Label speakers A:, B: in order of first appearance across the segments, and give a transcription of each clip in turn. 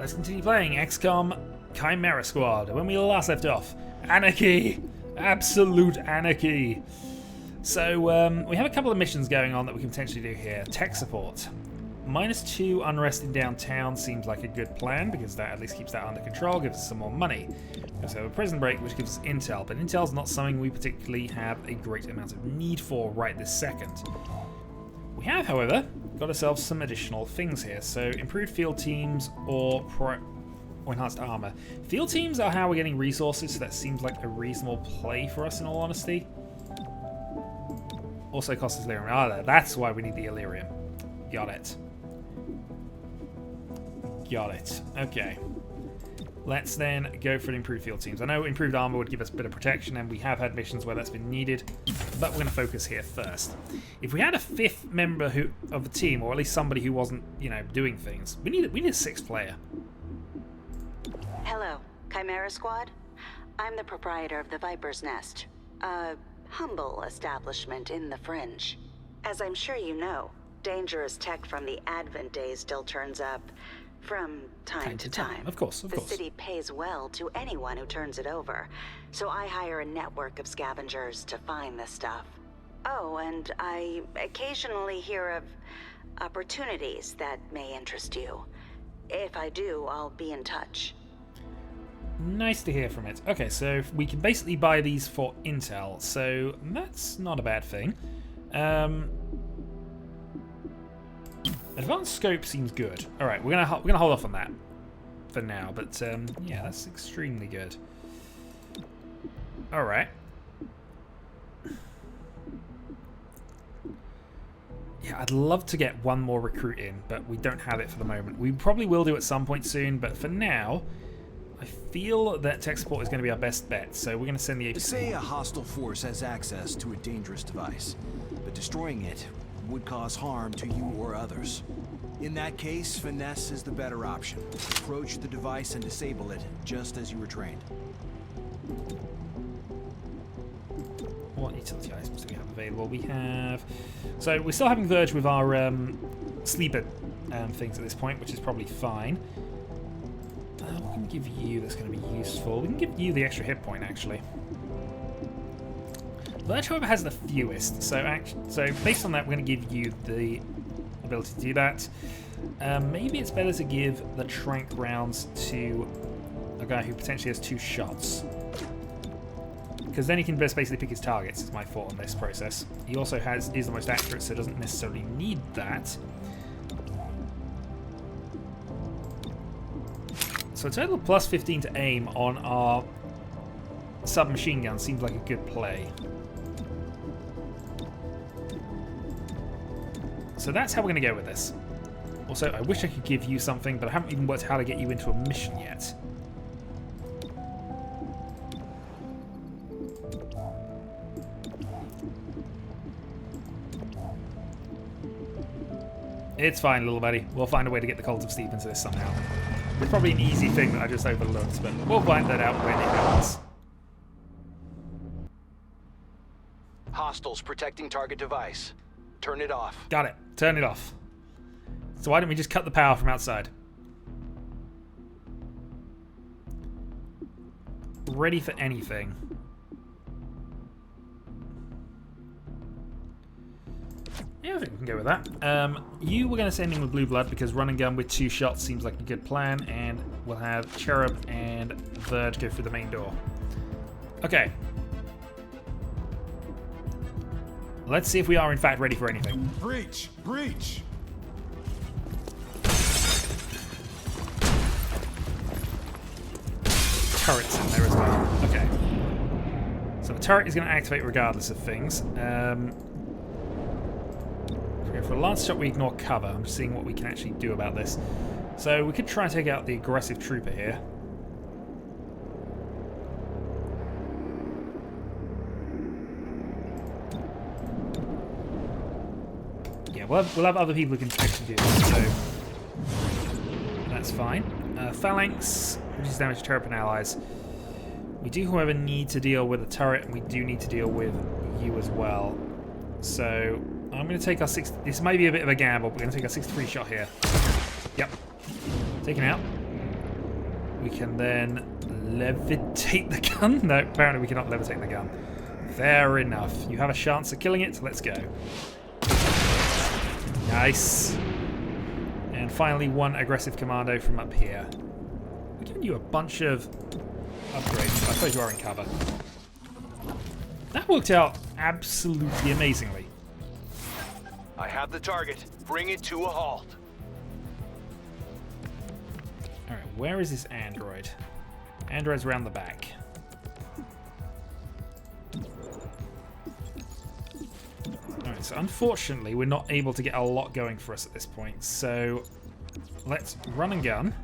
A: let's continue playing XCOM Chimera Squad. When we last left off, anarchy! Absolute anarchy! So, we have a couple of missions going on that we can potentially do here. Tech support. -2 unrest in downtown seems like a good plan, because that at least keeps that under control, gives us some more money. We also have a prison break, which gives us intel, but intel's not something we particularly have a great amount of need for right this second. We have, however, got ourselves some additional things here. So, improved field teams or enhanced armor. Field teams are how we're getting resources, so that seems like a reasonable play for us in all honesty. Also costs us Illyrium. Ah, that's why we need the Illyrium. Got it. Got it. Okay. Let's then go for the improved field teams. I know improved armor would give us a bit of protection, and we have had missions where that's been needed, but we're going to focus here first. If we had a 5th member of the team, or at least somebody who wasn't, doing things, we need a 6th player.
B: Hello, Chimera Squad. I'm the proprietor of the Viper's Nest, a humble establishment in the fringe. As I'm sure you know, dangerous tech from the Advent days still turns up from time to time.
A: Of course.
B: The city pays well to anyone who turns it over, so I hire a network of scavengers to find this stuff. Oh, and I occasionally hear of opportunities that may interest you. If I do, I'll be in touch.
A: Nice to hear from it. Okay, so we can basically buy these for intel, so that's not a bad thing. Advanced scope seems good. All right, we're gonna hold off on that for now, but yeah, that's extremely good. All right. Yeah, I'd love to get one more recruit in, but we don't have it for the moment. We probably will do at some point soon, but for now, I feel that tech support is going to be our best bet, so we're going to send the APC.
C: Say a hostile force has access to a dangerous device, but destroying it would cause harm to you or others. In that case, finesse is the better option. Approach the device and disable it, just as you were trained.
A: What utility items do we have available? We have... So we're still having Verge with our sleeper things at this point, which is probably fine. What can we give you that's going to be useful? We can give you the extra hit point, actually. Verge, however, has the fewest, so based on that, we're going to give you the ability to do that. Maybe it's better to give the trank rounds to a guy who potentially has 2 shots, because then he can just basically pick his targets. Is my thought on this process. He also is the most accurate, so doesn't necessarily need that. So a total of plus 15 to aim on our submachine gun seems like a good play. So that's how we're going to go with this. Also, I wish I could give you something, but I haven't even worked out how to get you into a mission yet. It's fine, little buddy. We'll find a way to get the Cult of Steep into this somehow. It's probably an easy thing that I just overlooked, but we'll find that out when it happens.
C: Hostiles protecting target device. Turn it off.
A: Got it. Turn it off. So why don't we just cut the power from outside? Ready for anything. Yeah, I think we can go with that. You were going to send in with Blue Blood because run and gun with 2 shots seems like a good plan, and we'll have Cherub and Verge go through the main door. Okay. Let's see if we are in fact ready for anything.
D: Breach! Breach!
A: Turret's in there as well. Okay. So the turret is going to activate regardless of things. For a lance shot, we ignore cover. I'm just seeing what we can actually do about this. So we could try and take out the aggressive trooper here. Yeah, we'll have other people who can actually do this, so that's fine. Phalanx reduces damage to turret and allies. We do, however, need to deal with the turret, and we do need to deal with you as well. So I'm going to take our 6... This may be a bit of a gamble, but we're going to take our 63 shot here. Yep. Taken out. We can then levitate the gun. No, apparently we cannot levitate the gun. Fair enough. You have a chance of killing it, so let's go. Nice. And finally, one aggressive commando from up here. We're giving you a bunch of upgrades. I suppose you are in cover. That worked out absolutely amazingly.
C: I have the target. Bring it to a halt.
A: Alright, where is this android? Android's around the back. Alright, so unfortunately we're not able to get a lot going for us at this point, so let's run and gun.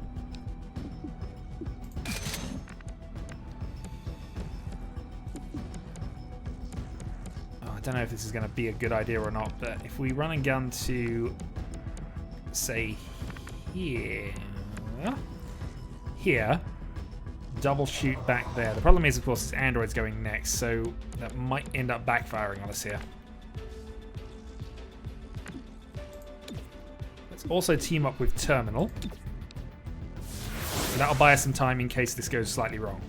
A: Oh, I don't know if this is going to be a good idea or not, but if we run and gun to, say, here, double shoot back there. The problem is, of course, this android's going next, so that might end up backfiring on us here. Let's also team up with Terminal. That'll buy us some time in case this goes slightly wrong.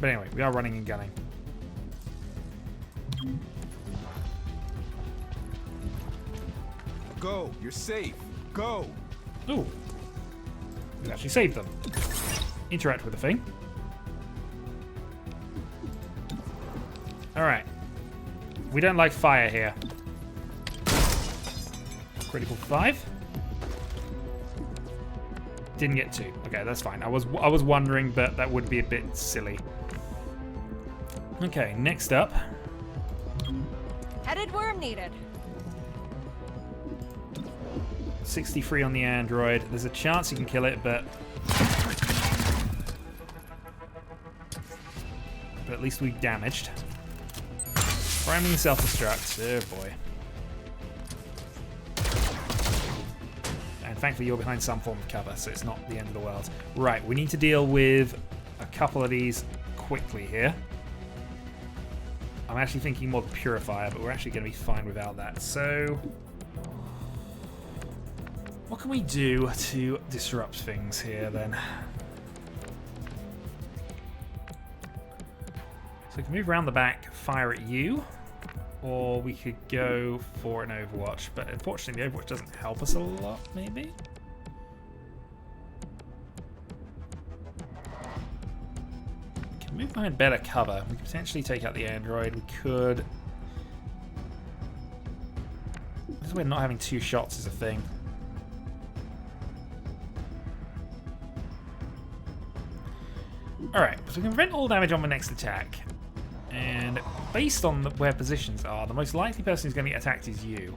A: But anyway, we are running and gunning.
C: Go. You're safe. Go.
A: Ooh. We actually saved them. Interact with the thing. Alright. We don't like fire here. Critical 5. Didn't get 2. Okay, that's fine. I was wondering, but that would be a bit silly. Okay, next up.
D: Headed where I'm needed.
A: 63 on the android. There's a chance you can kill it, but at least we damaged. Priming self-destruct. Oh boy. And thankfully you're behind some form of cover, so it's not the end of the world. Right, we need to deal with a couple of these quickly here. I'm actually thinking more the Purifier, but we're actually going to be fine without that. So what can we do to disrupt things here then? So we can move around the back, fire at you, or we could go for an Overwatch, but unfortunately the Overwatch doesn't help us a lot, maybe? We can move behind better cover. We could potentially take out the android. We could... This way not having 2 shots is a thing. Alright, so we can prevent all damage on the next attack. And based on where positions are, the most likely person who's going to get attacked is you.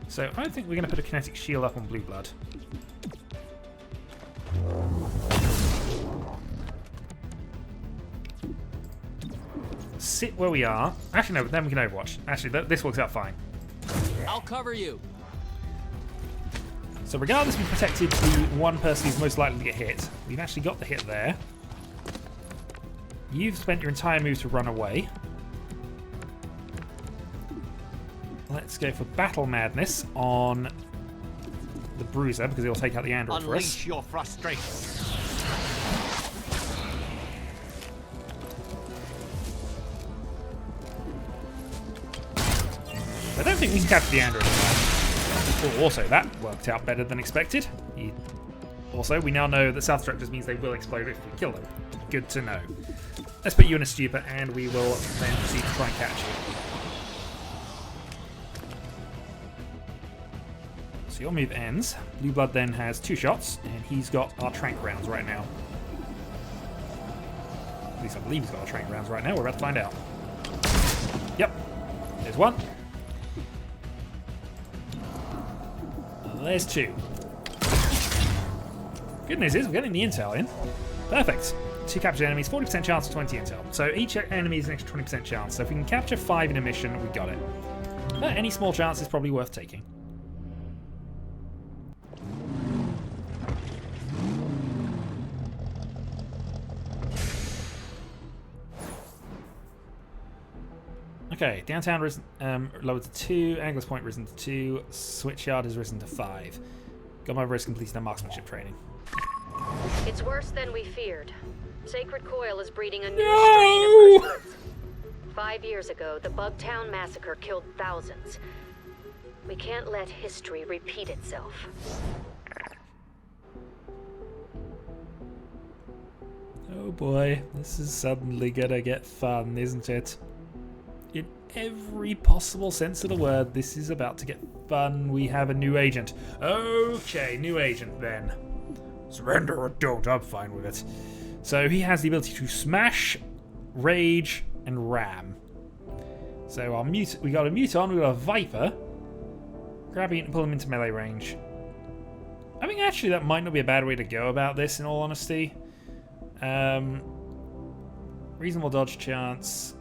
A: So I think we're going to put a kinetic shield up on Blue Blood. Sit where we are. Actually, no, then we can Overwatch. Actually, this works out fine.
E: I'll cover you.
A: So regardless, we've protected the one person who's most likely to get hit. We've actually got the hit there. You've spent your entire move to run away. Let's go for Battle Madness on the Bruiser, because he'll take out the android for us.
E: Unleash your frustration.
A: I don't think we can capture the android. Oh, also, that worked out better than expected. Also, we now know that self-destructors means they will explode if we kill them. Good to know. Let's put you in a stupor, and we will then proceed to try and catch you. So your move ends. Blue Blood then has 2 shots, and he's got our trank rounds right now. At least I believe he's got our trank rounds right now. We're about to find out. Yep. There's 1. There's 2. Good news is we're getting the intel in. Perfect. 2 captured enemies, 40% chance of 20 intel. So each enemy is an extra 20% chance. So if we can capture 5 in a mission, we got it. But any small chance is probably worth taking. Okay, downtown risen, lowered to 2, Angler's Point risen to 2, Switchyard has risen to 5. Got my risk completing their marksmanship training.
D: It's worse than we feared. Sacred Coil is breeding a new
A: No!
D: strain of persons. 5 years ago, the Bugtown Massacre killed thousands. We can't let history repeat itself.
A: Oh boy, this is suddenly gonna get fun, isn't it? In every possible sense of the word, this is about to get fun. We have a new agent. Okay, new agent then. Surrender or don't, I'm fine with it. So he has the ability to smash, rage, and ram. So our we got a Muton, we got a Viper. Grabbing it and pull him into melee range. I think actually that might not be a bad way to go about this, in all honesty. Reasonable dodge chance.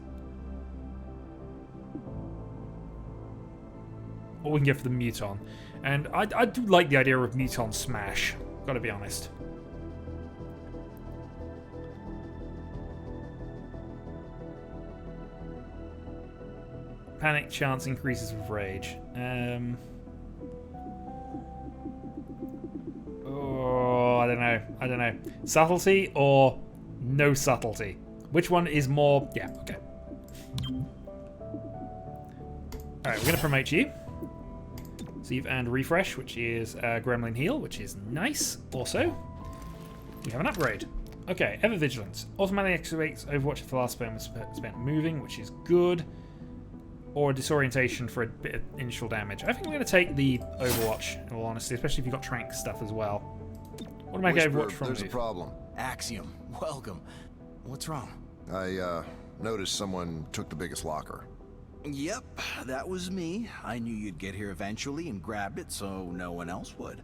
A: Or we can go for the Muton. And I do like the idea of Muton Smash, gotta be honest. Panic chance increases with rage. Oh, I don't know. Subtlety or no subtlety? Which one is more... Yeah, okay. Alright, we're going to promote you. So you've earned Refresh, which is Gremlin Heal, which is nice. Also, you have an upgrade. Okay, Ever Vigilant. Automatically activates Overwatch if the last moment spent moving, which is good. Or disorientation for a bit of initial damage. I think I'm going to take the Overwatch, in all honesty, especially if you've got Trank stuff as well. What am I going to Overwatch from?
F: There's a problem.
C: Axiom, welcome. What's wrong?
F: I noticed someone took the biggest locker.
C: Yep, that was me. I knew you'd get here eventually and grab it so no one else would.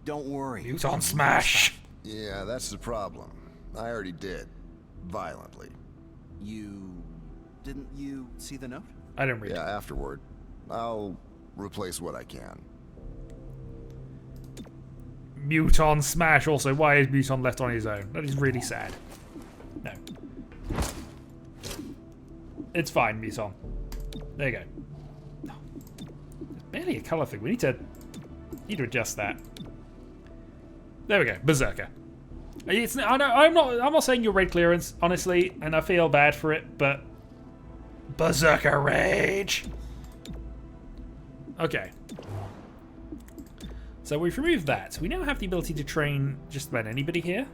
C: Don't worry.
A: Muton Smash!
F: Yeah, that's the problem. I already did. Violently.
C: Didn't you see the note?
A: I didn't read it.
F: Yeah, afterward. I'll replace what I can.
A: Muton Smash also. Why is Muton left on his own? That is really sad. No. It's fine, Muton. There you go. There's barely a colour thing. We need to adjust that. There we go. Berserker. I'm not saying you're red clearance, honestly, and I feel bad for it, but Berserker Rage! Okay. So we've removed that. We now have the ability to train just about anybody here.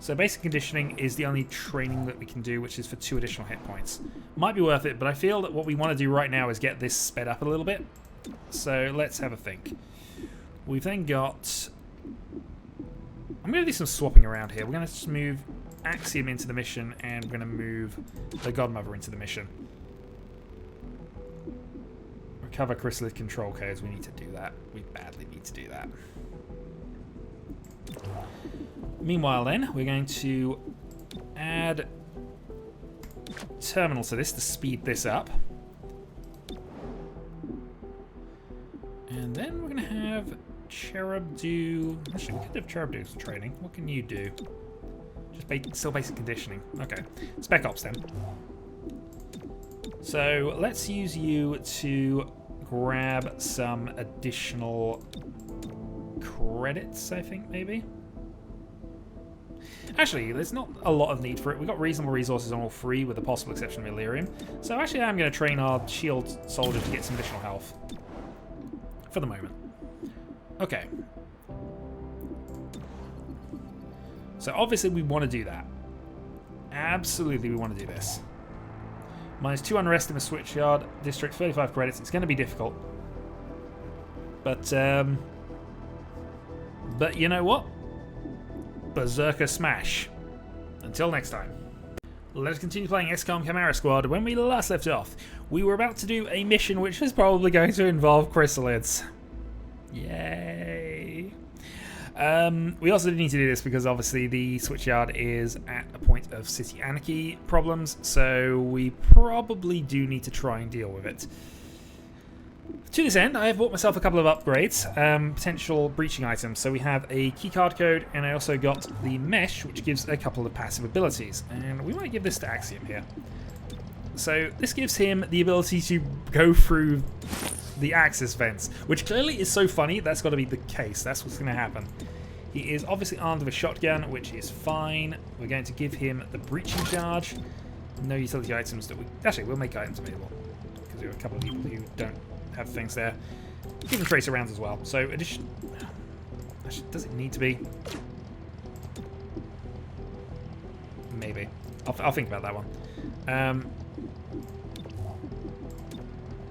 A: So basic conditioning is the only training that we can do, which is for 2 additional hit points. Might be worth it, but I feel that what we want to do right now is get this sped up a little bit. So let's have a think. We've then got... I'm going to do some swapping around here. We're going to just move Axiom into the mission, and we're going to move the Godmother into the mission. Recover Chrysalis control codes. We need to do that. We badly need to do that. Meanwhile then, we're going to add terminals to this to speed this up. And then we're going to have Cherub do... Actually, we could have Cherub do some training. What can you do? Just still basic conditioning. Okay. Spec Ops then. So let's use you to grab some additional credits, I think, maybe? Actually, there's not a lot of need for it. We've got reasonable resources on all 3, with the possible exception of Illyrium. So actually, I'm going to train our shield soldier to get some additional health. For the moment. Okay. So obviously, we want to do that. Absolutely, we want to do this. -2 unrest in the Switchyard District, 35 credits. It's going to be difficult. But you know what? Berserker Smash. Until next time. Let us continue playing Xcom Chimera Squad. When we last left off, we were about to do a mission which is probably going to involve chrysalids. Yay. We also need to do this because obviously the Switchyard is at a point of city anarchy problems, so we probably do need to try and deal with it. To this end, I have bought myself a couple of upgrades, potential breaching items. So we have a keycard code, and I also got the mesh, which gives a couple of passive abilities. And we might give this to Axiom here. So this gives him the ability to go through the access vents, which clearly is so funny. That's got to be the case. That's what's going to happen. He is obviously armed with a shotgun, which is fine. We're going to give him the breaching charge. No utility items that we... Actually, we'll make items available. Because we have a couple of people who don't have things there. Give him tracer rounds as well. So, addition... Actually, does it need to be? Maybe. I'll think about that one.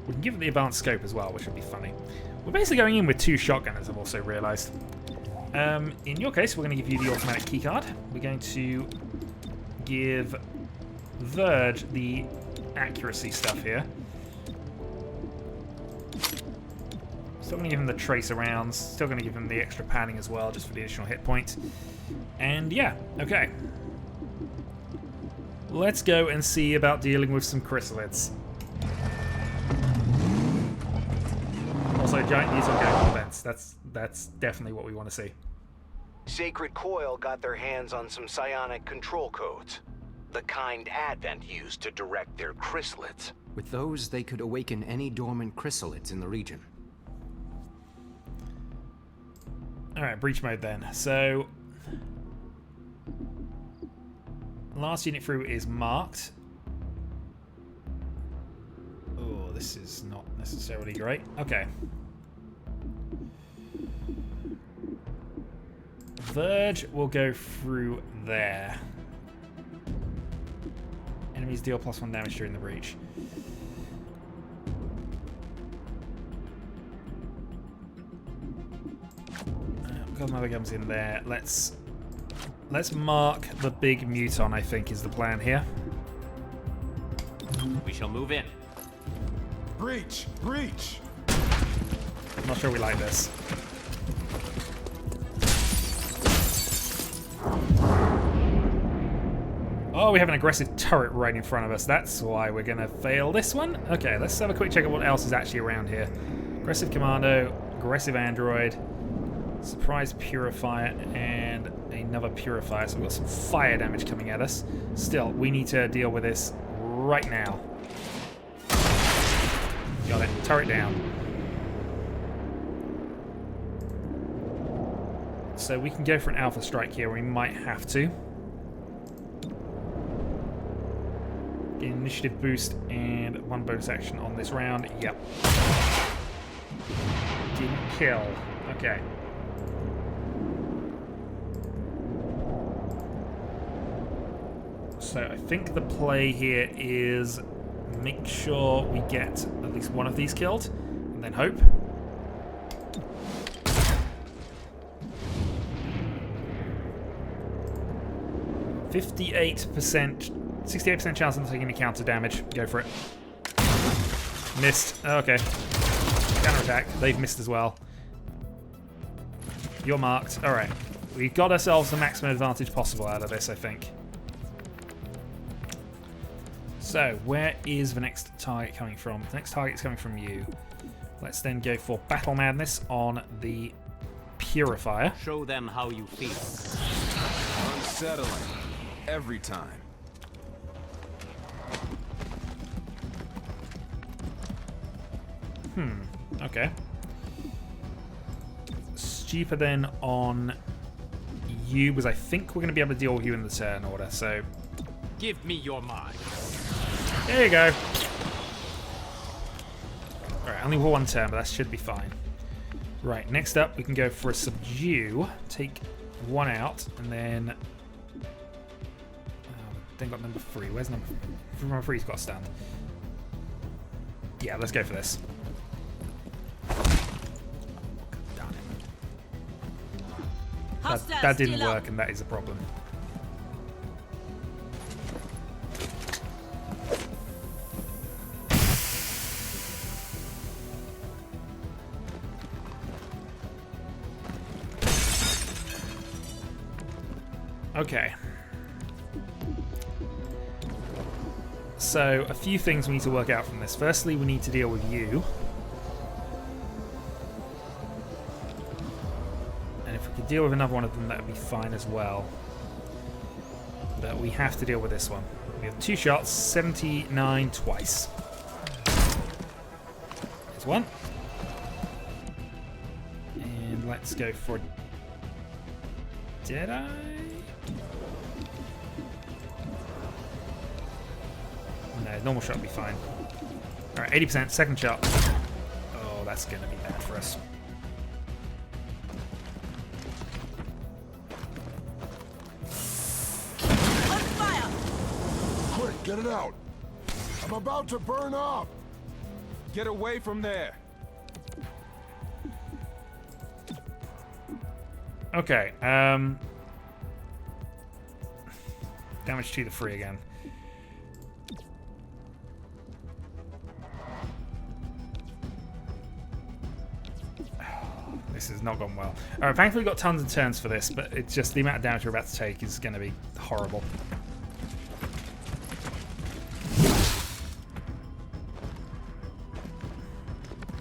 A: We can give it the advanced scope as well, which would be funny. We're basically going in with 2 shotgunners, I've also realised. In your case, we're going to give you the automatic keycard. We're going to give Verge the accuracy stuff here. Still going to give him the tracer rounds. Still going to give him the extra padding as well, just for the additional hit point. And yeah, okay. Let's go and see about dealing with some chrysalids. Also, giant diesel gang events. That's definitely what we want to see.
C: Sacred Coil got their hands on some psionic control codes. The kind Advent used to direct their chrysalids.
G: With those, they could awaken any dormant chrysalids in the region.
A: Alright, breach mode then. So, last unit through is marked. Oh, this is not necessarily great. Okay. Verge will go through there. Enemies deal +1 damage during the breach. We've got another guns in there. Let's mark the big muton, I think, is the plan here.
E: We shall move in.
F: Breach! Breach!
A: I'm not sure we like this. Oh, we have an aggressive turret right in front of us. That's why we're going to fail this one. Okay, let's have a quick check of what else is actually around here. Aggressive commando, aggressive android, surprise purifier, and another purifier. So we've got some fire damage coming at us. Still, we need to deal with this right now. Got it. Turret down. So we can go for an alpha strike here. We might have to. Get an initiative boost and 1 bonus action on this round. Yep. Didn't kill. Okay. So I think the play here is make sure we get at least one of these killed, and then hope. $68% chance of taking any counter damage. Go for it. Missed. Oh, okay. Counterattack. They've missed as well. You're marked. Alright. We've got ourselves the maximum advantage possible out of this, I think. So, where is the next target coming from? The next target is coming from you. Let's then go for Battle Madness on the Purifier.
E: Show them how you feel.
F: Unsettling. Every time.
A: Okay. Stupid then on you, because I think we're going to be able to deal with you in the turn order, so...
E: Give me your mind.
A: There you go. Alright, only one turn, but that should be fine. Right, next up, we can go for a subdue. Take 1 out, and then... then got number 3. Where's number 3? Number 3's got a stand. Yeah, let's go for this. Darn it. That didn't work, and that is a problem. Okay. So, a few things we need to work out from this. Firstly, we need to deal with you. And if we could deal with another one of them, that would be fine as well. But we have to deal with this one. We have 2 shots, 79 twice. There's one. And let's go for Did I? No, normal shot will be fine. Alright, 80%, second shot. Oh, that's going to be bad for us.
H: Quick, get it out! I'm about to burn up!
I: Get away from there!
A: Okay, damage to the free again. This has not gone well. Alright, thankfully we've got tons of turns for this, but it's just the amount of damage we're about to take is going to be horrible.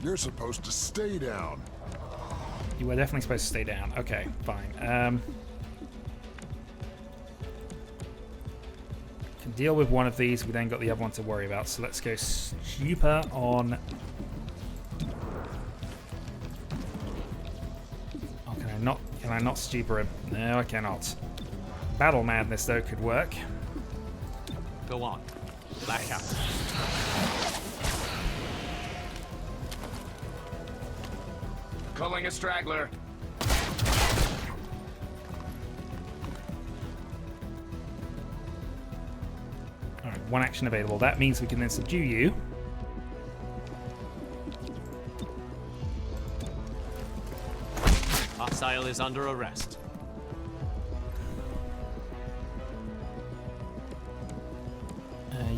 H: You're supposed to stay down.
A: You were definitely supposed to stay down. Okay, fine. Can deal with one of these. We then got the other one to worry about. So let's go stupor on. Oh, can I not stupor him? No, I cannot. Battle madness though could work.
E: Go on. Blackout.
I: Calling a straggler.
A: Alright, one action available. That means we can then subdue you.
E: Hostile is under arrest.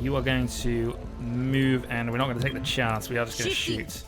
A: You are going to move, and we're not going to take the chance. We are just going to shoot.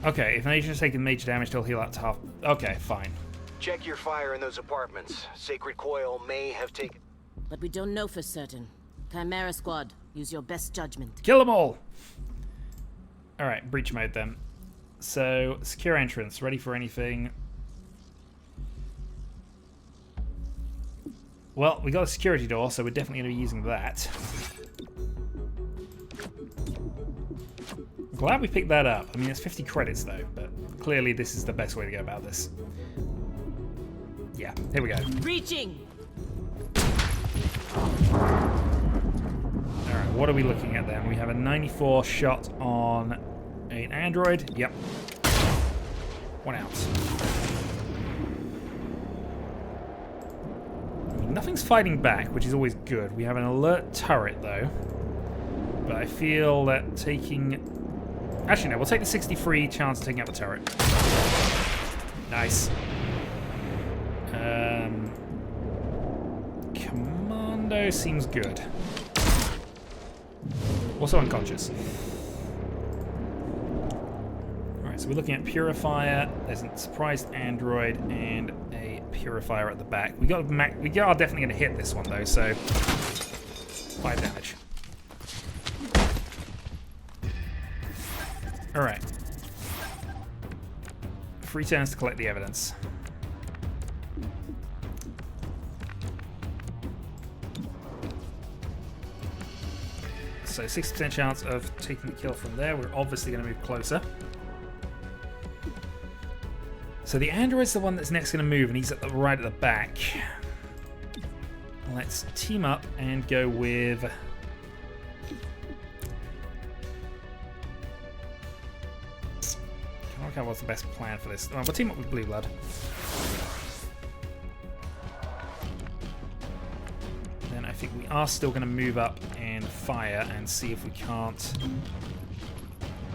A: Okay, if an agent has taken major damage, they'll heal up to half. Okay, fine.
C: Check your fire in those apartments. Sacred Coil may have taken...
J: But we don't know for certain. Chimera Squad, use your best judgment.
A: Kill them all! Alright, breach mode then. So, secure entrance, ready for anything. Well, we got a security door, so we're definitely going to be using that. Glad we picked that up. I mean, it's 50 credits though, but clearly this is the best way to go about this. Yeah, here we go.
J: Breaching!
A: Alright, what are we looking at then? We have a 94 shot on an android. Yep. One out. I mean, nothing's fighting back, which is always good. We have an alert turret though. But I feel that taking... Actually, no, we'll take the 63 chance of taking out the turret. Nice. Commando seems good. Also unconscious. Alright, so we're looking at Purifier. There's a surprised android and a Purifier at the back. We are definitely going to hit this one though, so 5 damage. Alright. 3 turns to collect the evidence. So 60% chance of taking the kill from there. We're obviously going to move closer. So the android's the one that's next going to move, and he's right at the back. Let's team up and go with... I don't know what's the best plan for this. We'll team up with Blue Blood. Then I think we are still going to move up and fire and see if we can't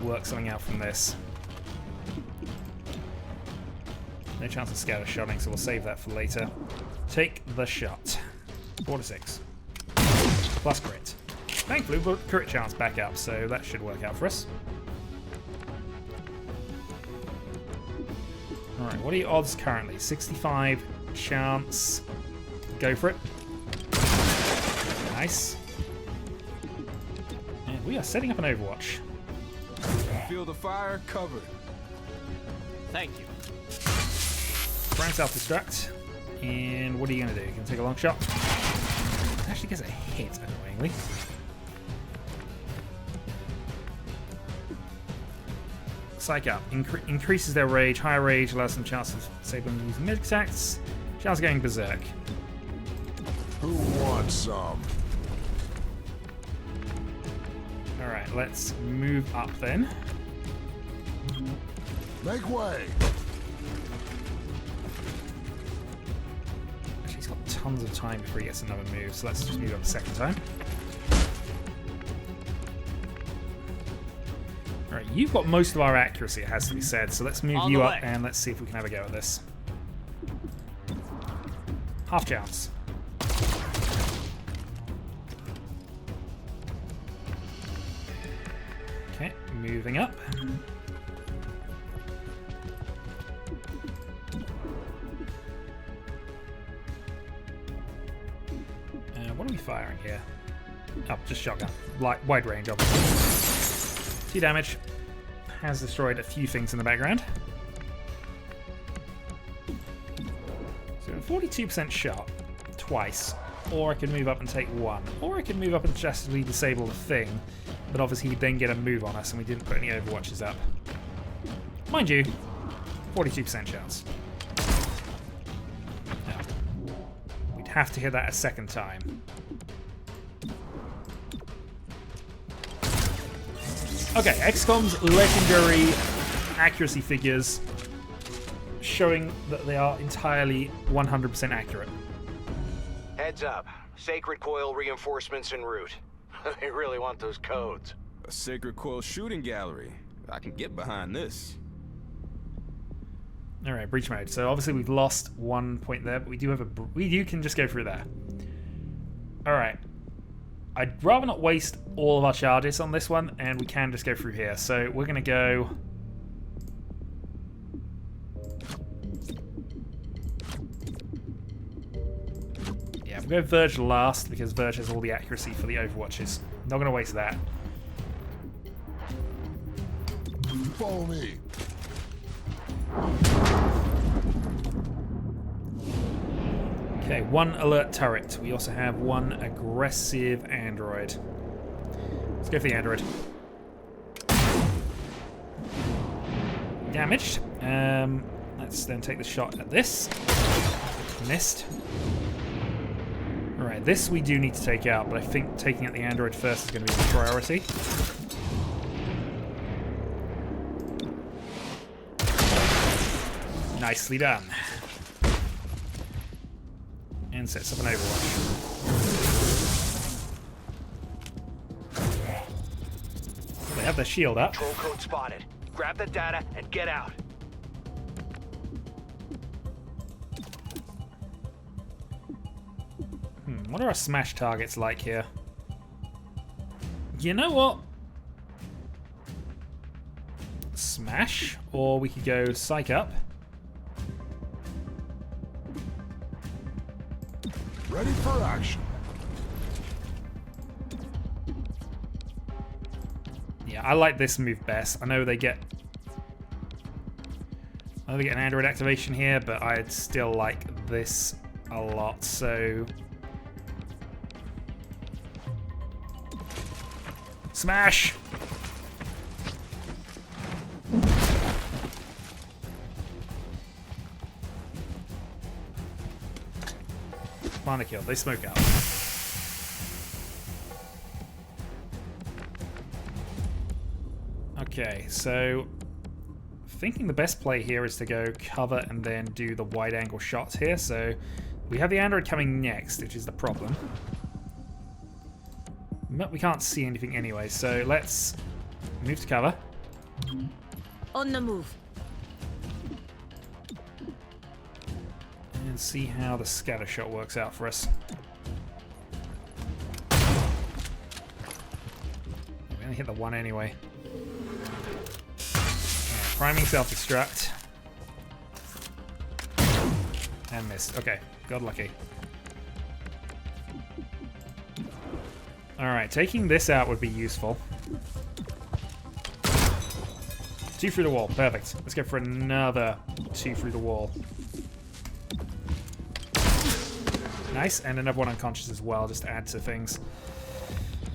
A: work something out from this. No chance of scatter shotting, so we'll save that for later. Take the shot. 4 to 6. Plus crit. Thankfully, we'll put crit chance back up, so that should work out for us. Alright, what are your odds currently? 65 chance. Go for it. Nice. And we are setting up an Overwatch.
I: Field of fire covered.
E: Thank you.
A: Prime self-destruct. And what are you going to do? You can take a long shot. Actually gets a hit, annoyingly. Psych up. Increases their rage. Higher rage allows them chance of disabling using mid attacks. Chance of going berserk.
H: Who wants some?
A: Alright, let's move up then.
H: Make way.
A: Actually, he's got tons of time before he gets another move, so let's just move up a second time. Alright, you've got most of our accuracy, it has to be said, so let's move
E: On
A: you
E: the
A: up
E: way.
A: and let's see if we can have a go at this. Half chance. Okay, moving up. What are we firing here? Oh, just shotgun. Wide range, obviously. 2 damage. Has destroyed a few things in the background. So 42% shot twice. Or I could move up and take 1. Or I could move up and just disable the thing. But obviously he'd then get a move on us and we didn't put any overwatches up. Mind you, 42% chance. Yeah. We'd have to hit that a second time. Okay, XCOM's legendary accuracy figures showing that they are entirely 100% accurate.
K: Heads up. Sacred Coil reinforcements en route. They really want those codes.
I: A Sacred Coil shooting gallery. I can get behind this.
A: Alright, breach mode. So obviously we've lost 1 point there, but we do have we can just go through there. Alright. I'd rather not waste all of our charges on this one, and we can just go through here. So we're going to go... Yeah, we'll go Verge last, because Verge has all the accuracy for the Overwatches. Not going to waste that.
H: Follow me.
A: Okay, 1 alert turret. We also have 1 aggressive android. Let's go for the android. Damaged. Let's then take the shot at this. Missed. Alright, this we do need to take out, but I think taking out the android first is going to be the priority. Nicely done. And sets up an Overwatch. They have their shield up.
K: Control code spotted. Grab the data and get out.
A: What are our smash targets like here? You know what? Smash, or we could go psych up.
H: Ready for action.
A: Yeah, I like this move best. I know they get an android activation here, but I'd still like this a lot, so... Smash! Find a kill. They smoke out. Okay, so thinking the best play here is to go cover and then do the wide angle shots here. So we have the android coming next, which is the problem. But we can't see anything anyway, so let's move to cover.
J: On the move.
A: And see how the scatter shot works out for us. We only hit the 1 anyway. Right, priming self-destruct. And missed. Okay, got lucky. Alright, taking this out would be useful. 2 through the wall. Perfect. Let's go for another 2 through the wall. Nice, and another one unconscious as well, just to add to things.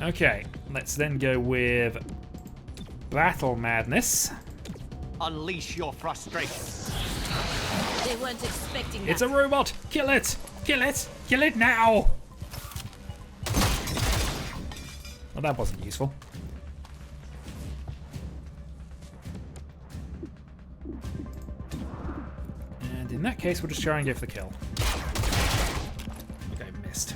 A: Okay, let's then go with Battle Madness.
E: Unleash your frustration.
J: They weren't expecting that.
A: It's a robot! Kill it! Kill it! Kill it now! Well, that wasn't useful. And in that case, we'll just try and go for the kill. Okay, missed.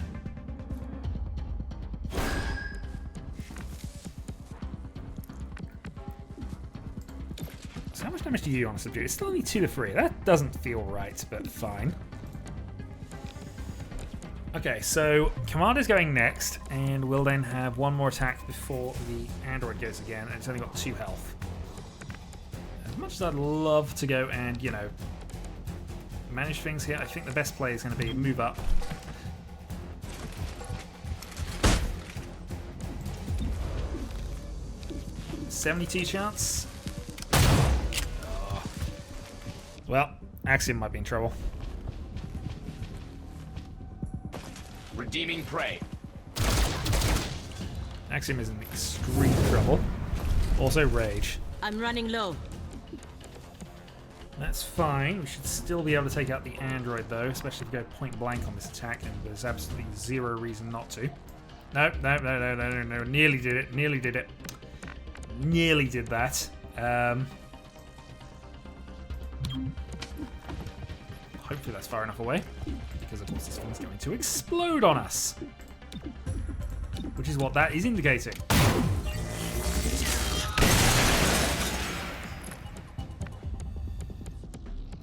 A: So how much damage do you do on a subdue? It's still only 2 to 3. That doesn't feel right, but fine. Okay, so Commander's going next, and we'll then have one more attack before the android goes again, and it's only got 2 health. As much as I'd love to go and, you know, manage things here, I think the best play is going to be move up. .72 chance. Oh. Well, Axiom might be in trouble.
E: Redeeming prey.
A: Axiom is in extreme trouble. Also Rage.
J: I'm running low.
A: That's fine. We should still be able to take out the android though, especially if we go point blank on this attack, and there's absolutely 0 reason not to. No. Nearly did it. Nearly did it. Nearly did that. Hopefully that's far enough away, because of course this thing's going to explode on us. Which is what that is indicating.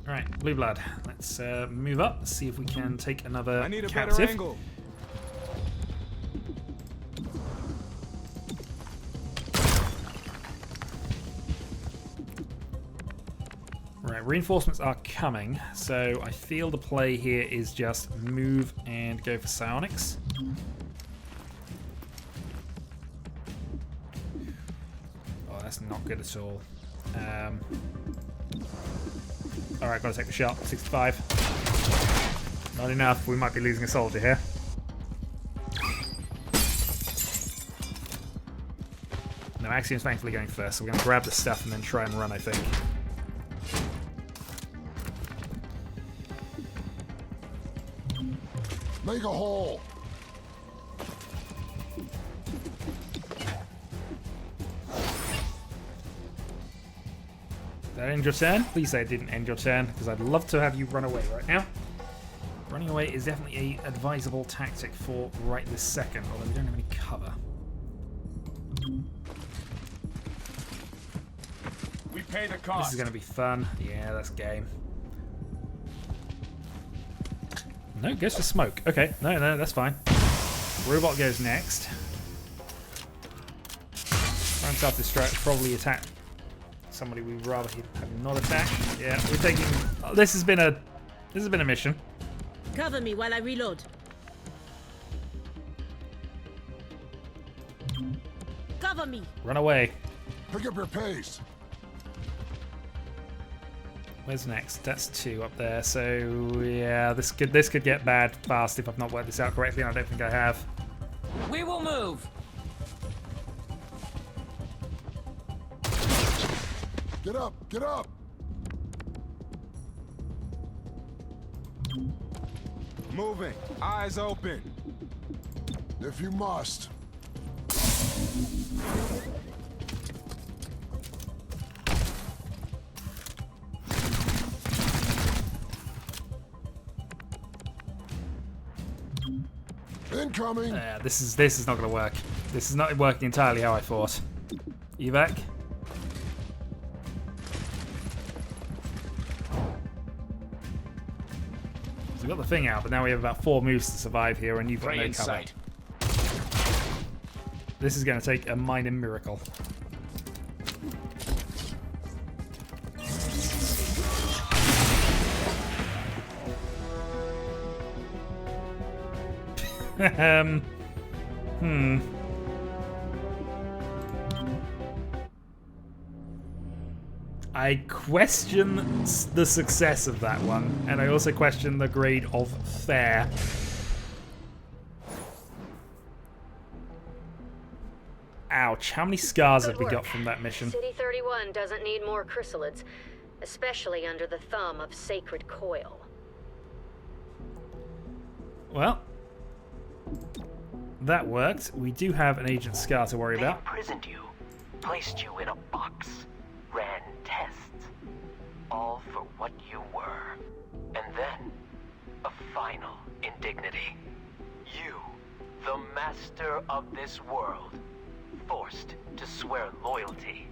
A: Alright, Blue Blood. Let's move up, see if we can take another
I: I need a
A: captive.
I: better angle.
A: Right, reinforcements are coming, so I feel the play here is just move and go for psionics. Oh, that's not good at all. Alright, gotta take the shot. 65. Not enough, we might be losing a soldier here. No, Axiom's thankfully going first, so we're gonna grab the stuff and then try and run, I think.
H: Make a hole.
A: Did that end your turn? Please say it didn't end your turn, because I'd love to have you run away right now. Running away is definitely an advisable tactic for right this second, although we don't have any cover.
I: We pay the
A: This
I: cost.
A: is going to be fun. Yeah, that's game. No, goes for smoke. Okay, no, that's fine. Robot goes next. Try and self-destruct, probably attack somebody we'd rather have not attack. Yeah, we're taking. Oh, this has been a mission.
J: Cover me while I reload. Cover me.
A: Run away.
H: Pick up your pace.
A: Where's next? That's 2 up there. So yeah, this could get bad fast if I've not worked this out correctly, and I don't think I have.
E: We will move.
H: Get up, get up.
I: Moving. Eyes open.
H: If you must. Incoming.
A: This is not going to work. This is not working entirely how I thought. Evac. So we got the thing out, but now we have about 4 moves to survive here, and you've got no cover. This is going to take a minor miracle. I question the success of that one, and I also question the grade of fair. Ouch, how many scars have we got from that mission?
D: City 31 doesn't need more chrysalids, especially under the thumb of Sacred Coil.
A: Well, that worked. We do have an Agent Scar to worry about.
L: They imprisoned you, placed you in a box, ran tests, all for what you were. And then, a final indignity. You, the master of this world, forced to swear loyalty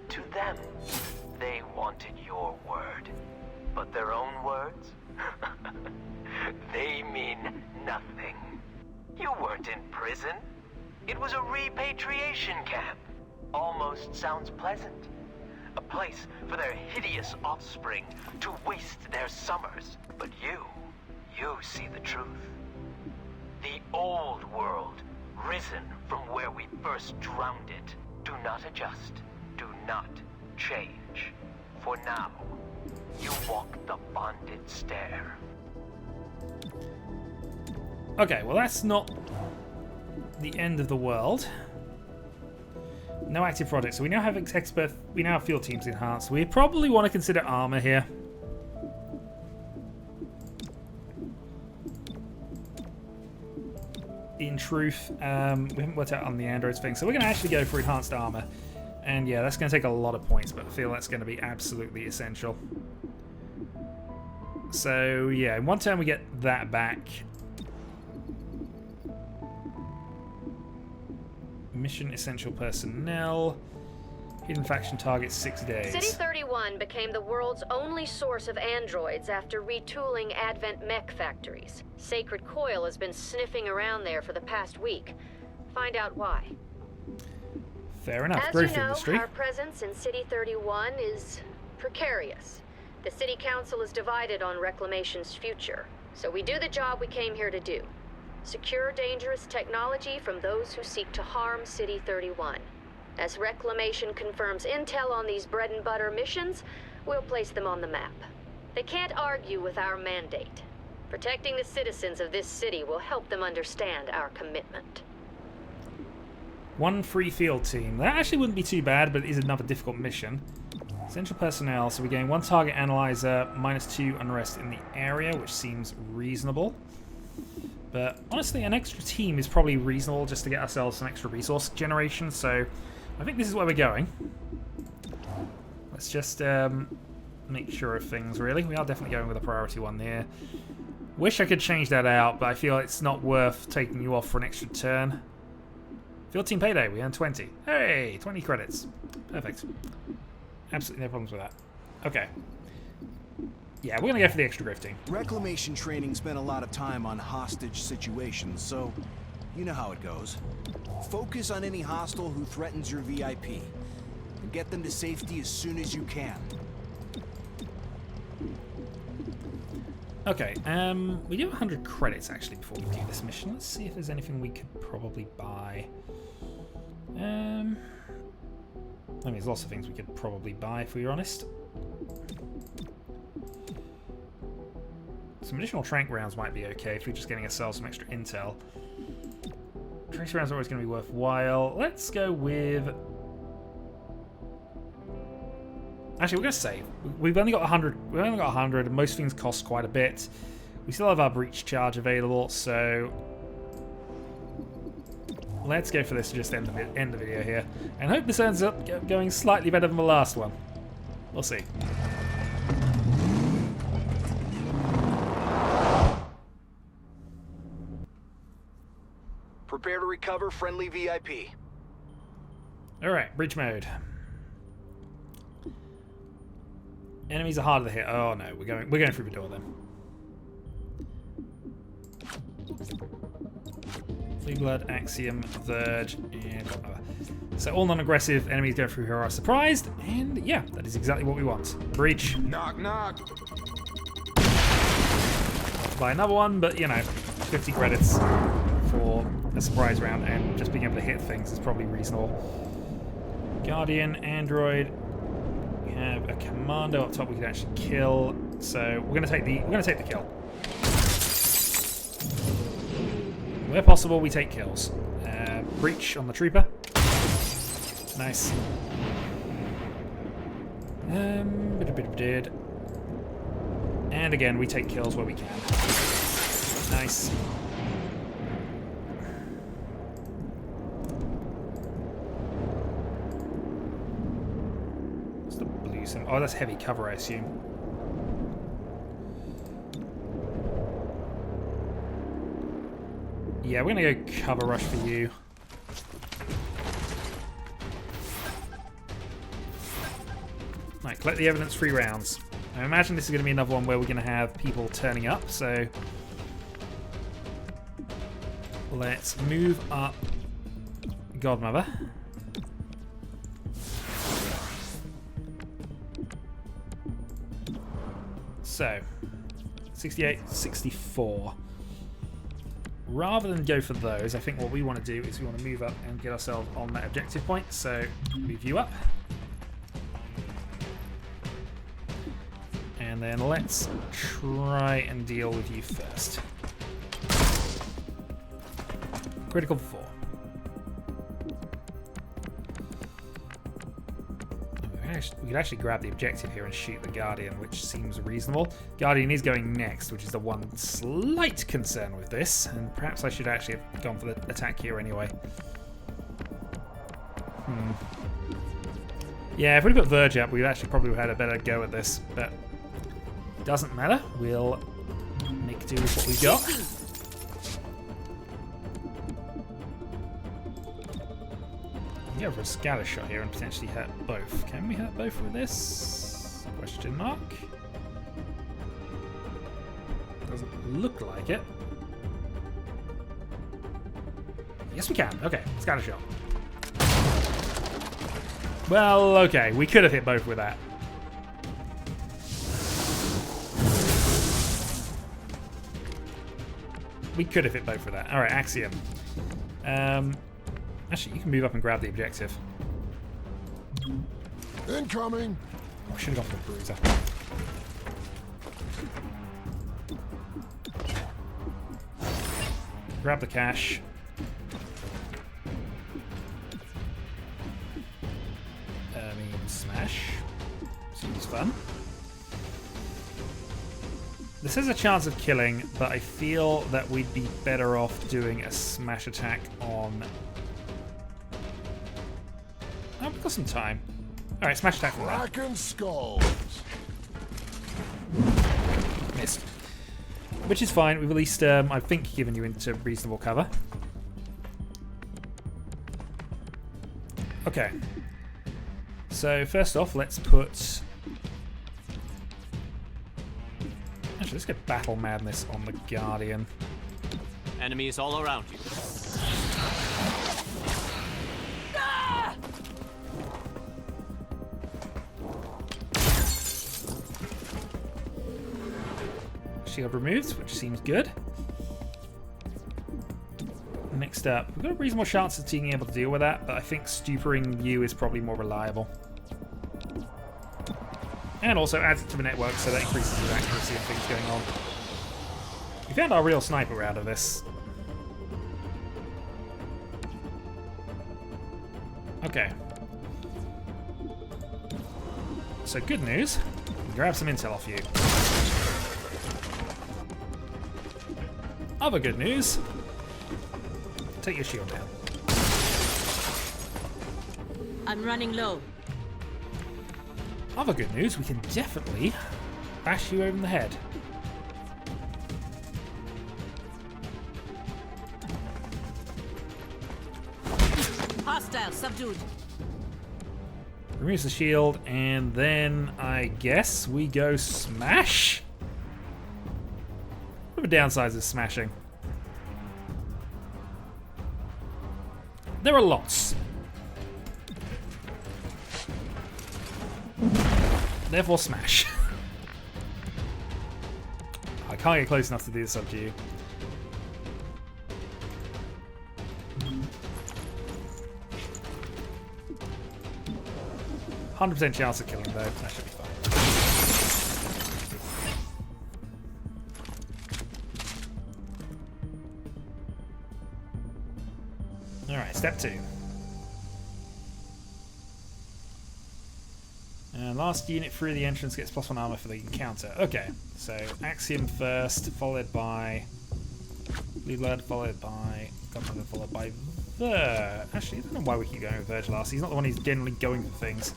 L: to them. They wanted your word, but their own words? They mean nothing. You weren't in prison. It was a repatriation camp. Almost sounds pleasant. A place for their hideous offspring to waste their summers. But you see the truth. The old world, risen from where we first drowned it. Do not adjust. Do not change. For now, you walk the bonded stair.
A: Okay, well that's not the end of the world. No active projects. So we now have we now have field teams enhanced. We probably want to consider armor here. In truth, we haven't worked out on the androids thing, so we're going to actually go for enhanced armor. And yeah, that's going to take a lot of points, but I feel that's going to be absolutely essential. So yeah, in one turn we get that back. Mission essential personnel. Hidden faction targets 6 days.
D: City 31 became the world's only source of androids after retooling Advent mech factories. Sacred Coil has been sniffing around there for the past week. Find out why.
A: Fair enough.
D: As
A: Growth
D: you know,
A: industry.
D: our presence in City 31 is precarious. The City Council is divided on Reclamation's future. So we do the job we came here to do. Secure dangerous technology from those who seek to harm City 31. As Reclamation confirms intel on these bread-and-butter missions, we'll place them on the map. They can't argue with our mandate. Protecting the citizens of this city will help them understand our commitment.
A: One free field team. That actually wouldn't be too bad, but it is another difficult mission. Essential personnel. So we're getting 1 target analyzer, -2 unrest in the area, which seems reasonable. But honestly, an extra team is probably reasonable just to get ourselves some extra resource generation, so I think this is where we're going. Let's just make sure of things, really. We are definitely going with a priority one there. Wish I could change that out, but I feel it's not worth taking you off for an extra turn. Field team payday, we earned 20. Hey, 20 credits. Perfect. Absolutely no problems with that. Okay. Yeah, we're going to go for the extra grifting.
C: Reclamation training spent a lot of time on hostage situations, so you know how it goes. Focus on any hostile who threatens your VIP, and get them to safety as soon as you can.
A: Okay, we do have 100 credits actually before we do this mission. Let's see if there's anything we could probably buy. I mean, there's lots of things we could probably buy if we were honest. Some additional trank rounds might be okay if we're just getting ourselves some extra intel. Trace rounds are always going to be worthwhile. Let's go with... Actually, we're going to save. We've only got 100. We've only got 100, and most things cost quite a bit. We still have our breach charge available, so let's go for this to just end the video here, and hope this ends up going slightly better than the last one. We'll see.
K: Prepare to recover friendly VIP.
A: All right, breach mode. Enemies are harder to hit. Oh no, we're going through the door then. Flea Blood, Axiom, Verge, and so all non-aggressive enemies going through here are surprised, and yeah, that is exactly what we want. Breach.
I: Knock, knock.
A: Buy another one, but you know, 50 credits for a surprise round, and just being able to hit things is probably reasonable. Guardian, Android. We have a commando up top we can actually kill. So we're gonna take the kill. Where possible, we take kills. Breach on the trooper. Nice. And again, we take kills where we can. Nice. What's the blue symbol? Oh, that's heavy cover, I assume. Yeah, we're gonna go cover rush for you. Right, collect the evidence, 3 rounds. I imagine this is going to be another one where we're going to have people turning up, so let's move up Godmother. So, 68, 64. Rather than go for those, I think what we want to do is we want to move up and get ourselves on that objective point. So, move you up. And then let's try and deal with you first. Critical 4. We could actually grab the objective here and shoot the Guardian, which seems reasonable. Guardian is going next, which is the one slight concern with this, and perhaps I should actually have gone for the attack here anyway. Yeah, if we'd put Verge up, we'd actually probably had a better go at this, but doesn't matter. We'll make do with what we've got. Go for a scatter shot here and potentially hurt both. Can we hurt both with this? Question mark. Doesn't look like it. Yes, we can. Okay, scatter shot. Well, okay, we could have hit both with that. We could have hit both with that. Alright, Axiom. Actually, you can move up and grab the objective.
H: Incoming!
A: Oh, I should have gone for the bruiser. Grab the cash. Smash. Seems fun. This has a chance of killing, but I feel that we'd be better off doing a smash attack on... Oh, we've got some time. Alright, smash attack from that.
H: Kraken skulls.
A: Missed. Which is fine. We've at least, I think, given you into reasonable cover. Okay. So, first off, let's put... Actually, let's get Battle Madness on the Guardian.
E: Enemies all around you. Shield removed, which seems good. Next up, we've got a reasonable chance of being able to deal with that, but I think stupering you is probably more reliable. And also adds it to the network, so that increases your accuracy and things going on. We found our real sniper out of this. Okay. So good news. We can grab some intel off you. Other good news. Take your shield down.
J: I'm running low.
A: Other good news, we can definitely bash you over the head.
J: Hostile subdued.
A: Removes the shield, and then I guess we go smash? What are the downsides of smashing? There are lots. Therefore, smash. I can't get close enough to do this up to you. %100% chance of killing though. That should be fine. step 2. Last unit through the entrance gets +1 armor for the encounter. Okay, so Axiom first, followed by Blue Blood, followed by Godmother, followed by Verge. Actually, I don't know why we keep going with Verge last. He's not the one who's generally going for things.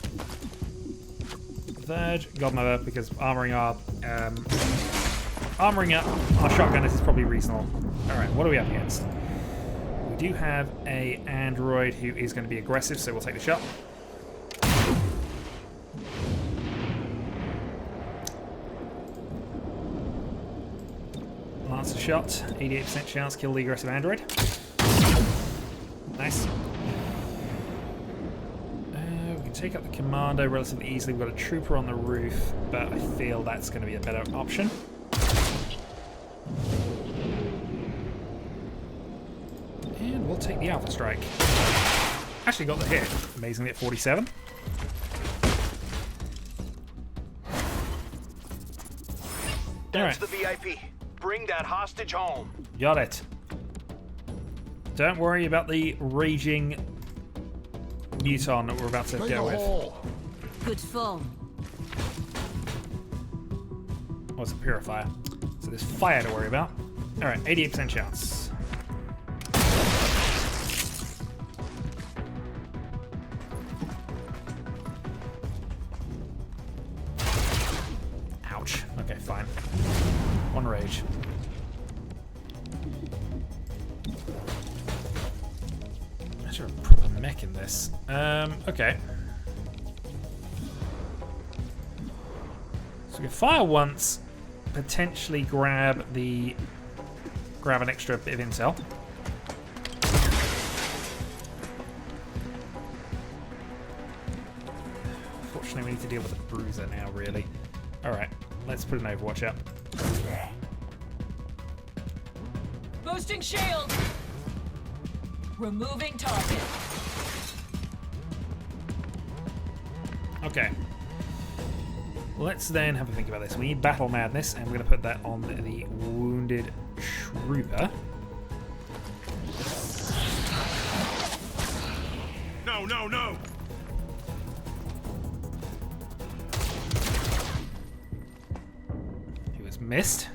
A: Verge, Godmother, because armoring up our shotgunners is probably reasonable. Alright, what are we up against? We do have a android who is going to be aggressive, so we'll take the shot. Lancer shot, 88% chance, kill the aggressive android. Nice. We can take up the commando relatively easily. We've got a trooper on the roof, but I feel that's going to be a better option. And we'll take the Alpha Strike. Actually got the hit, amazingly at 47.
K: That's the VIP. Bring that hostage home.
A: Got it. Don't worry about the raging muton that we're about to go with.
J: Good fall.
A: Oh, it's a purifier. So there's fire to worry about. Alright, 88% chance. Ouch. Okay, fine. One rage. I should have a proper mech in this. Okay. So we can fire once, potentially grab an extra bit of intel. Unfortunately, we need to deal with the bruiser now, really. Alright, let's put an Overwatch up.
M: Boosting shield! Removing target.
A: Okay. Let's then have a think about this. We need Battle Madness, and we're going to put that on the Wounded Trooper.
H: No, no, no!
A: He was missed.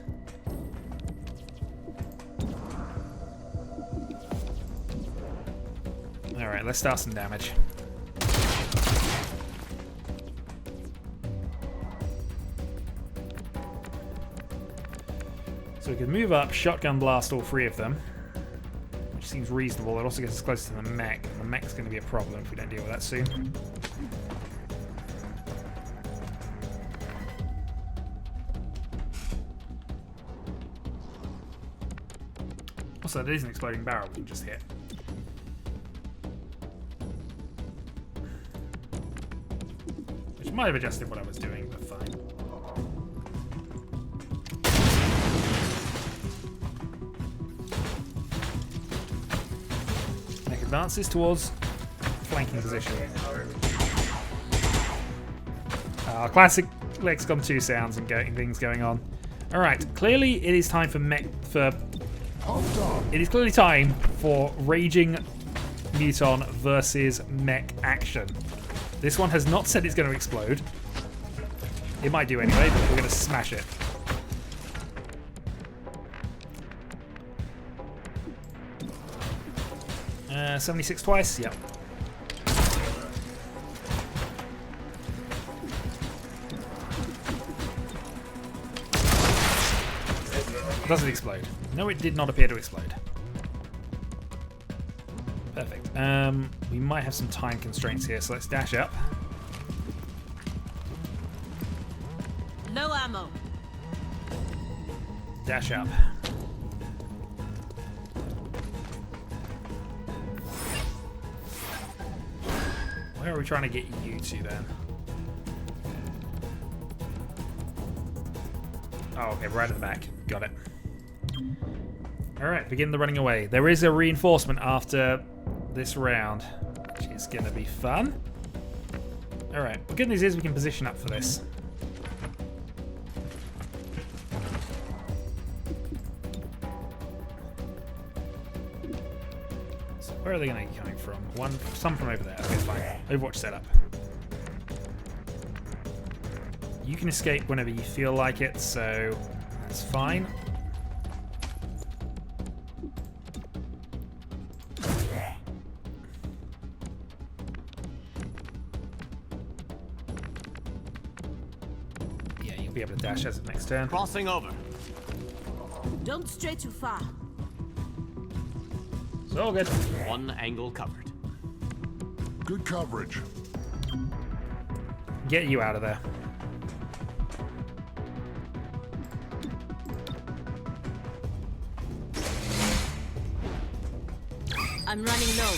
A: Alright, let's start some damage. So we can move up, shotgun blast all 3 of them, which seems reasonable. It also gets us closer to the mech. The mech's going to be a problem if we don't deal with that soon. Also, there is an exploding barrel we can just hit. Which might have adjusted what I was doing, but fine. Mech advances towards flanking position. Classic Xcom 2 sounds and things going on. Alright, clearly it is time for it is clearly time for Raging Muton versus Mech action. This one has not said it's going to explode. It might do anyway, but we're going to smash it. Uh, 76 twice? Yep. Does it explode? No, it did not appear to explode. Perfect. We might have some time constraints here, so let's dash up.
J: Low ammo.
A: Dash up. Where are we trying to get you to then? Oh, okay, right at the back. Got it. Alright, begin the running away. There is a reinforcement after this round, which is going to be fun. Alright, the good news is we can position up for this. So Where are they going to be coming from? Some from over there. Okay, fine. Overwatch setup. You can escape whenever you feel like it, so that's fine. Yeah, you'll be able to dash as of next turn.
L: Crossing over.
J: Don't stray too far.
A: It's all good.
L: One angle covered.
H: Good coverage.
A: Get you out of there.
J: I'm running low.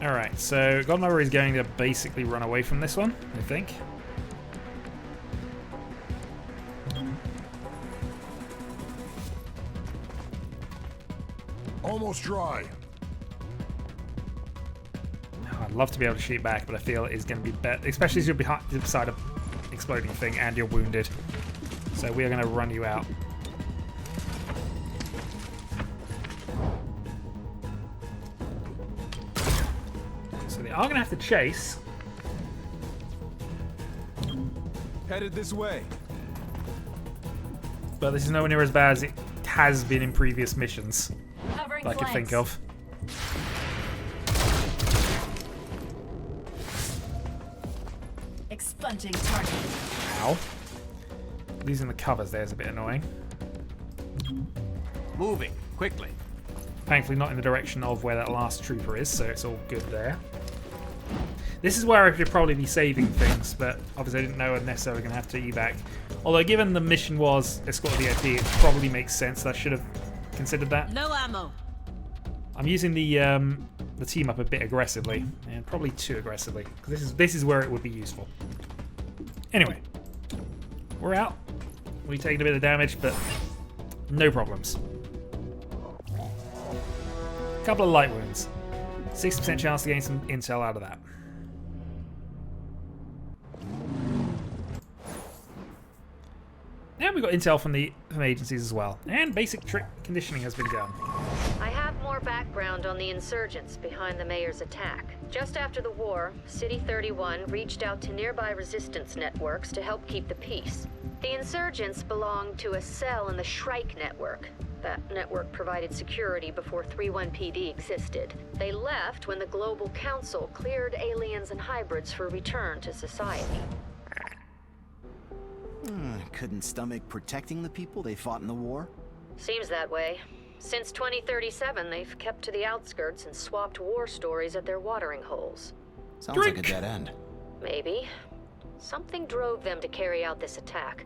A: Alright, so Godmother is going to basically run away from this one, I think.
H: Almost dry.
A: I'd love to be able to shoot back, but I feel it is going to be better, especially as you're beside a exploding thing and you're wounded. So we are going to run you out. So they are going to have to chase.
I: Headed this way.
A: But this is nowhere near as bad as it has been in previous missions
M: Covering
A: that I can
M: flanks.
A: think of.
M: Expunging target.
A: Ow. Losing the covers there is a bit annoying.
L: Moving quickly.
A: Thankfully not in the direction of where that last trooper is, so it's all good there. This is where I should probably be saving things, but obviously I didn't know I'm necessarily going to have to evac. Although given the mission was escort the LP, it probably makes sense that I should have considered that.
J: Low ammo.
A: I'm using the team up a bit aggressively, and probably too aggressively, because this is where it would be useful. Anyway, we're out. We taken a bit of damage, but no problems. A couple of light wounds. 60% chance to gain some intel out of that. And we've got intel from agencies as well. And basic trick conditioning has been done.
D: I have more background on the insurgents behind the mayor's attack. Just after the war, City 31 reached out to nearby resistance networks to help keep the peace. The insurgents belonged to a cell in the Shrike network. That network provided security before 31 PD existed. They left when the Global Council cleared aliens and hybrids for return to society.
C: Couldn't stomach protecting the people they fought in the war?
D: Seems that way. Since 2037, they've kept to the outskirts and swapped war stories at their watering holes.
C: Sounds like a dead end.
D: Maybe. Something drove them to carry out this attack.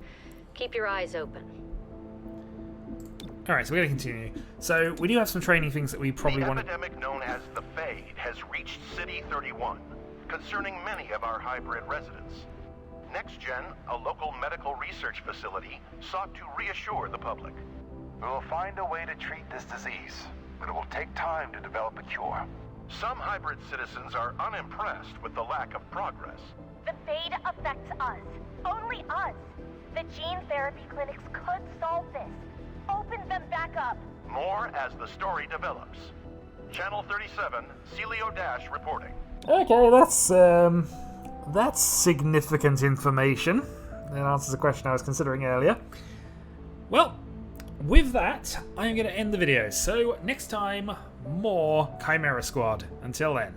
D: Keep your eyes open.
A: Alright, so we're going to continue. So we do have some training things that we probably want to...
N: The epidemic known as the Fade has reached City 31, concerning many of our hybrid residents. NextGen, a local medical research facility, sought to reassure the public.
O: We will find a way to treat this disease, but it will take time to develop a cure.
N: Some hybrid citizens are unimpressed with the lack of progress.
P: The Fade affects us. Only us. The gene therapy clinics could solve this. Open them back up.
N: More as the story develops. Channel 37, Celio Dash reporting.
A: Okay, that's significant information. That answers a question I was considering earlier. Well, with that, I am going to end the video. So next time, more Chimera Squad. Until then.